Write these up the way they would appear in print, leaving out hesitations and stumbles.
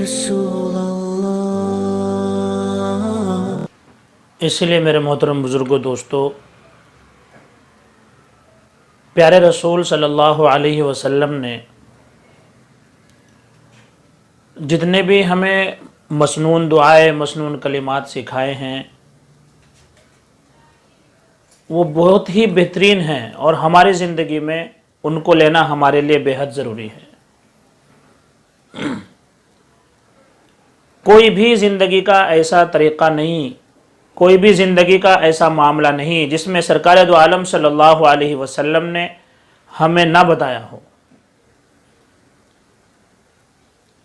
رسول اللہ۔ اس لیے میرے محترم بزرگوں، دوستو، پیارے رسول صلی اللہ علیہ وسلم نے جتنے بھی ہمیں مسنون دعائیں، مسنون کلمات سکھائے ہیں، وہ بہت ہی بہترین ہیں، اور ہماری زندگی میں ان کو لینا ہمارے لیے بے حد ضروری ہے۔ کوئی بھی زندگی کا ایسا طریقہ نہیں، کوئی بھی زندگی کا ایسا معاملہ نہیں جس میں سرکار دو عالم صلی اللہ علیہ وسلم نے ہمیں نہ بتایا ہو۔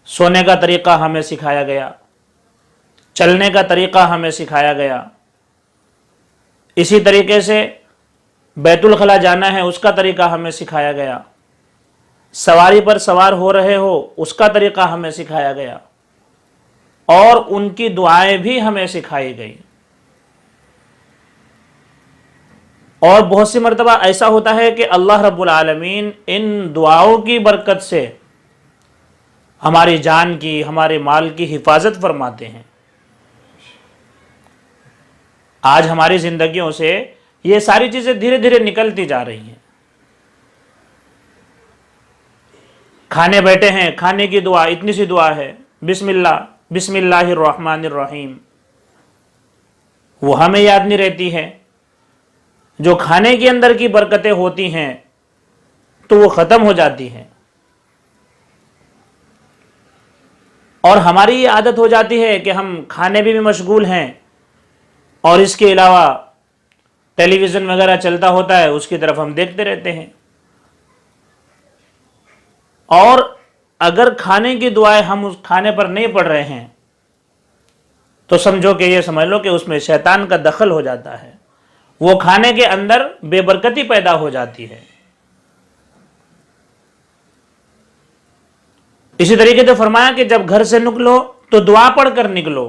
سونے کا طریقہ ہمیں سکھایا گیا، چلنے کا طریقہ ہمیں سکھایا گیا، اسی طریقے سے بیت الخلا جانا ہے اس کا طریقہ ہمیں سکھایا گیا، سواری پر سوار ہو رہے ہو اس کا طریقہ ہمیں سکھایا گیا، اور ان کی دعائیں بھی ہمیں سکھائی گئی۔ اور بہت سی مرتبہ ایسا ہوتا ہے کہ اللہ رب العالمین ان دعاؤں کی برکت سے ہماری جان کی، ہمارے مال کی حفاظت فرماتے ہیں۔ آج ہماری زندگیوں سے یہ ساری چیزیں دھیرے دھیرے نکلتی جا رہی ہیں۔ کھانے بیٹھے ہیں، کھانے کی دعا اتنی سی دعا ہے، بسم اللہ الرحمن الرحیم، وہ ہمیں یاد نہیں رہتی ہے۔ جو کھانے کے اندر کی برکتیں ہوتی ہیں تو وہ ختم ہو جاتی ہیں، اور ہماری یہ عادت ہو جاتی ہے کہ ہم کھانے بھی مشغول ہیں، اور اس کے علاوہ ٹیلی ویژن وغیرہ چلتا ہوتا ہے اس کی طرف ہم دیکھتے رہتے ہیں۔ اور اگر کھانے کی دعائیں ہم اس کھانے پر نہیں پڑھ رہے ہیں تو سمجھو کہ یہ سمجھ لو کہ اس میں شیطان کا دخل ہو جاتا ہے، وہ کھانے کے اندر بے برکتی پیدا ہو جاتی ہے۔ اسی طریقے سے فرمایا کہ جب گھر سے نکلو تو دعا پڑھ کر نکلو۔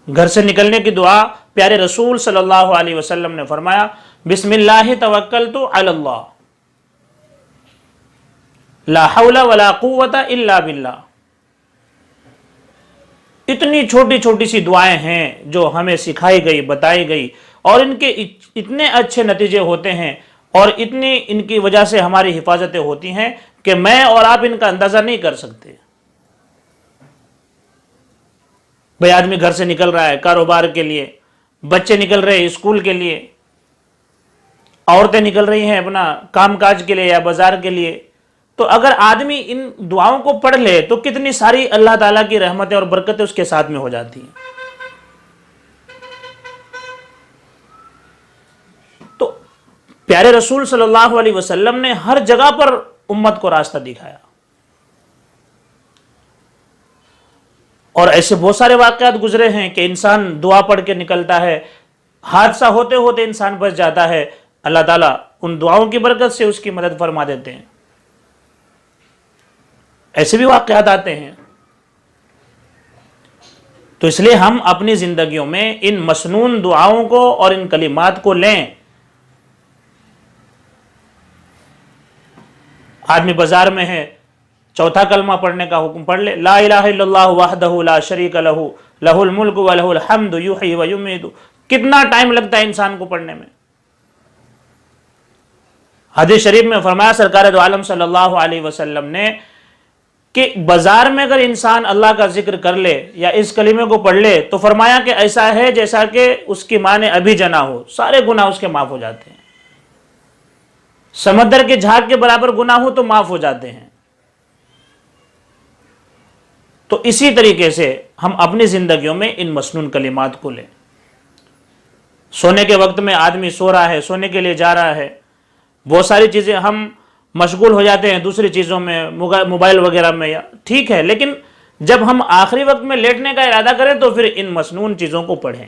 گھر سے نکلنے کی دعا پیارے رسول صلی اللہ علیہ وسلم نے فرمایا، بسم اللہ توکلت علی اللہ، لا حول ولا قوت الا باللہ۔ اتنی چھوٹی چھوٹی سی دعائیں ہیں جو ہمیں سکھائی گئی، بتائی گئی، اور ان کے اتنے اچھے نتیجے ہوتے ہیں، اور اتنی ان کی وجہ سے ہماری حفاظتیں ہوتی ہیں کہ میں اور آپ ان کا اندازہ نہیں کر سکتے۔ بھئی آدمی گھر سے نکل رہا ہے کاروبار کے لیے، بچے نکل رہے ہیں اسکول کے لیے، عورتیں نکل رہی ہیں اپنا کام کاج کے لیے یا بازار کے لیے، تو اگر آدمی ان دعاؤں کو پڑھ لے تو کتنی ساری اللہ تعالیٰ کی رحمتیں اور برکتیں اس کے ساتھ میں ہو جاتی ہیں۔ تو پیارے رسول صلی اللہ علیہ وسلم نے ہر جگہ پر امت کو راستہ دکھایا، اور ایسے بہت سارے واقعات گزرے ہیں کہ انسان دعا پڑھ کے نکلتا ہے، حادثہ ہوتے ہوتے انسان بچ جاتا ہے، اللہ تعالیٰ ان دعاؤں کی برکت سے اس کی مدد فرما دیتے ہیں۔ ایسے بھی واقعات آتے ہیں۔ تو اس لیے ہم اپنی زندگیوں میں ان مسنون دعاؤں کو اور ان کلمات کو لیں۔ آدمی بازار میں ہے، چوتھا کلمہ پڑھنے کا حکم پڑھ لے، لا الہ الا اللہ وحدہ لا شریک لہ لہ الملک ولہ الحمد یحیی ویمیت۔ کتنا ٹائم لگتا ہے انسان کو پڑھنے میں؟ حدیث شریف میں فرمایا سرکار دو عالم صلی اللہ علیہ وسلم نے کہ بازار میں اگر انسان اللہ کا ذکر کر لے یا اس کلمے کو پڑھ لے تو فرمایا کہ ایسا ہے جیسا کہ اس کی ماں نے ابھی جنا ہو، سارے گناہ اس کے معاف ہو جاتے ہیں۔ سمندر کے جھاگ کے برابر گناہ ہو تو معاف ہو جاتے ہیں۔ تو اسی طریقے سے ہم اپنی زندگیوں میں ان مسنون کلمات کو لیں۔ سونے کے وقت میں آدمی سو رہا ہے، سونے کے لیے جا رہا ہے، بہت ساری چیزیں ہم مشغول ہو جاتے ہیں دوسری چیزوں میں، موبائل وغیرہ میں، یا ٹھیک ہے، لیکن جب ہم آخری وقت میں لیٹنے کا ارادہ کریں تو پھر ان مسنون چیزوں کو پڑھیں۔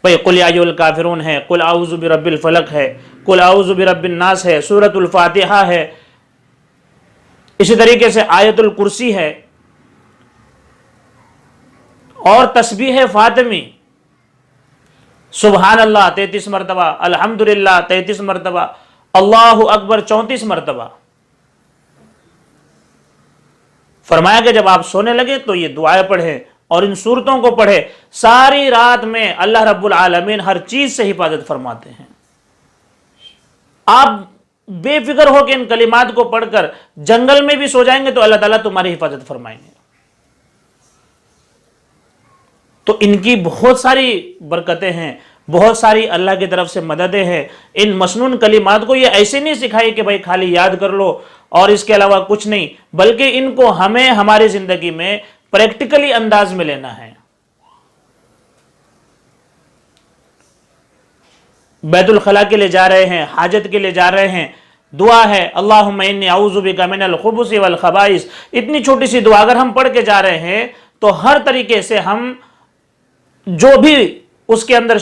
بھئی قل یا ایھا الکافرون ہے، قل اعوذ برب الفلق ہے، قل اعوذ برب الناس ہے، سورۃ الفاتحہ ہے، اسی طریقے سے آیت الکرسی ہے، اور تسبیح فاطمی، سبحان اللہ 33 مرتبہ، الحمدللہ 33 مرتبہ، اللہ اکبر 34 مرتبہ۔ فرمایا کہ جب آپ سونے لگے تو یہ دعائیں پڑھیں اور ان صورتوں کو پڑھے. ساری رات میں اللہ رب العالمین ہر چیز سے حفاظت فرماتے ہیں. آپ بے فکر ہو کہ ان کلمات کو پڑھ کر جنگل میں بھی سو جائیں گے تو اللہ تعالیٰ تمہاری حفاظت فرمائیں گے. تو ان کی بہت ساری برکتیں ہیں، بہت ساری اللہ کی طرف سے مددیں ہیں. ان مسنون کلمات کو یہ ایسے نہیں سکھائی کہ بھائی خالی یاد کر لو اور اس کے علاوہ کچھ نہیں، بلکہ ان کو ہمیں ہماری زندگی میں پریکٹیکلی انداز میں لینا ہے. بیت الخلاء کے لیے جا رہے ہیں، حاجت کے لیے جا رہے ہیں، دعا ہے اللہم انی اعوذ بک من الخبث والخبائث. اتنی چھوٹی سی دعا اگر ہم پڑھ کے جا رہے ہیں تو ہر طریقے سے ہم جو بھی اس کے اندر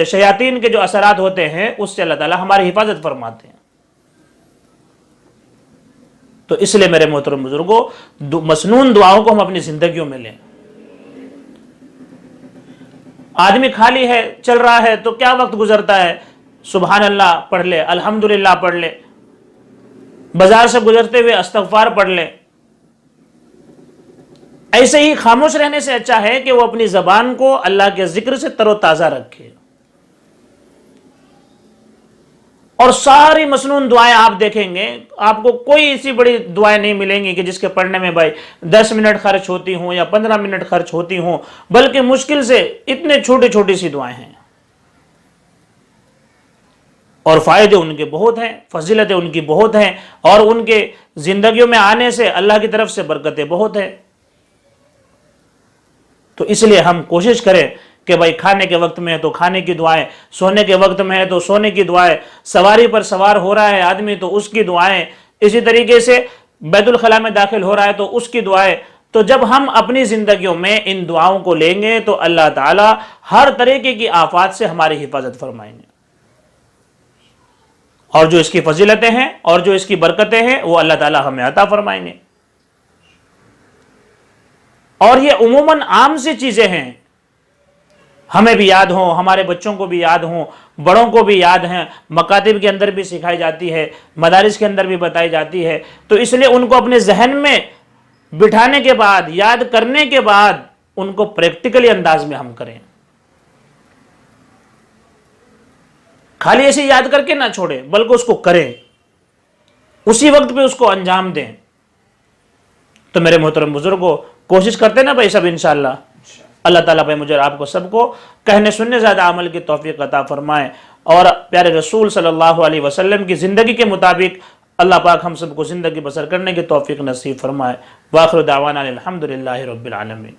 شیاطین کے جو اثرات ہوتے ہیں اس سے اللہ تعالیٰ ہماری حفاظت فرماتے ہیں. تو اس لیے میرے محترم بزرگوں، مسنون دعاؤں کو ہم اپنی زندگیوں میں لیں. آدمی خالی ہے، چل رہا ہے تو کیا وقت گزرتا ہے، سبحان اللہ پڑھ لے، الحمدللہ پڑھ لے، بازار سے گزرتے ہوئے استغفار پڑھ لے. ایسے ہی خاموش رہنے سے اچھا ہے کہ وہ اپنی زبان کو اللہ کے ذکر سے تر و تازہ رکھے. اور ساری مسنون دعائیں آپ دیکھیں گے، آپ کو کوئی ایسی بڑی دعائیں نہیں ملیں گی کہ جس کے پڑھنے میں بھائی 10 منٹ خرچ ہوتی ہوں یا 15 منٹ خرچ ہوتی ہوں، بلکہ مشکل سے اتنے چھوٹی چھوٹی سی دعائیں ہیں. اور فائدے ان کے بہت ہیں، فضیلتیں ان کی بہت ہیں، اور ان کے زندگیوں میں آنے سے اللہ کی طرف سے برکتیں بہت ہیں. تو اس لیے ہم کوشش کریں کہ بھائی کھانے کے وقت میں ہے تو کھانے کی دعائیں، سونے کے وقت میں ہے تو سونے کی دعائیں، سواری پر سوار ہو رہا ہے آدمی تو اس کی دعائیں، اسی طریقے سے بیت الخلاء میں داخل ہو رہا ہے تو اس کی دعائیں. تو جب ہم اپنی زندگیوں میں ان دعاؤں کو لیں گے تو اللہ تعالیٰ ہر طریقے کی آفات سے ہماری حفاظت فرمائیں گے. اور جو اس کی فضیلتیں ہیں اور جو اس کی برکتیں ہیں وہ اللہ تعالیٰ ہمیں عطا فرمائیں گے. اور یہ عموماً عام سی چیزیں ہیں، ہمیں بھی یاد ہوں، ہمارے بچوں کو بھی یاد ہوں، بڑوں کو بھی یاد ہیں، مکاتب کے اندر بھی سکھائی جاتی ہے، مدارس کے اندر بھی بتائی جاتی ہے. تو اس لیے ان کو اپنے ذہن میں بٹھانے کے بعد، یاد کرنے کے بعد ان کو پریکٹیکلی انداز میں ہم کریں. خالی ایسے یاد کر کے نہ چھوڑیں بلکہ اس کو کریں، اسی وقت پہ اس کو انجام دیں. تو میرے محترم بزرگوں، کوشش کرتے نا بھائی سب انشاءاللہ. اللہ تعالیٰ بھائی مجھے آپ کو سب کو کہنے سننے زیادہ عمل کی توفیق عطا فرمائے، اور پیارے رسول صلی اللہ علیہ وسلم کی زندگی کے مطابق اللہ پاک ہم سب کو زندگی بسر کرنے کی توفیق نصیب فرمائے. وآخر دعوانا الحمدللہ رب العالمین.